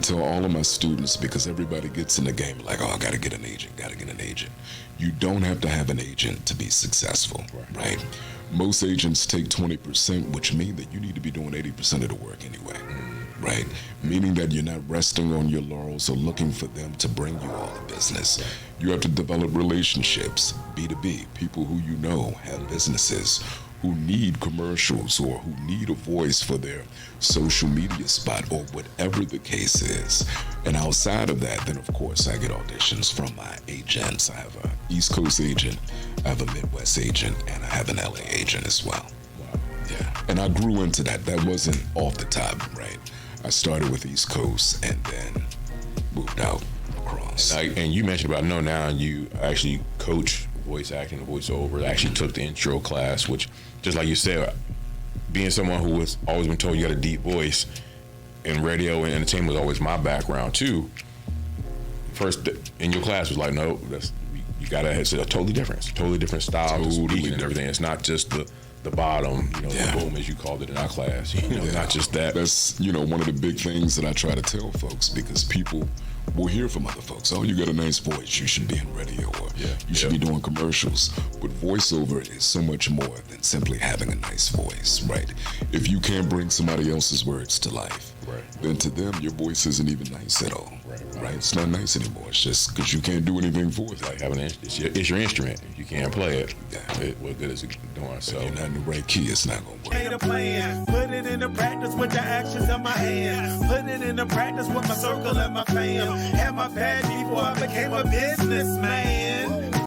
tell all of my students, because everybody gets in the game like, oh, I got to get an agent, got to get an agent. You don't have to have an agent to be successful, right? Most agents take 20%, which means that you need to be doing 80% of the work anyway, right? Meaning that you're not resting on your laurels or looking for them to bring you all the business. You have to develop relationships, B2B, people who you know have businesses, who need commercials or who need a voice for their social media spot or whatever the case is. And outside of that, then of course I get auditions from my agents. I have an East Coast agent, I have a Midwest agent, and I have an LA agent as well. Wow. Yeah. And I grew into that. That wasn't off the top, right? I started with East Coast and then moved out across. And you mentioned about now you actually coach voice acting and voiceover. I actually took the intro class, which, just like you said, being someone who was always been told you got a deep voice, and radio and entertainment was always my background too. First in your class was like, no, you gotta have a totally different style of speaking and everything. It's not just the bottom, the boom, as you called it in our class. Not just that. That's one of the big things that I try to tell folks, because people will hear from other folks. Oh, you got a nice voice. You should be in radio, or you should be doing commercials. But voiceover is so much more than simply having a nice voice, right? If you can't bring somebody else's words to life, then to them your voice isn't even nice at all. Right? It's not nice anymore. It's just because you can't do anything for it. Like having it's your instrument. If you can't play it, what good is it doing? So if you're not in the right key, it's not gonna work. Made a plan, put it into practice with the actions of my hands. Put it into practice with my circle and my fam. Had my bad before I became a businessman.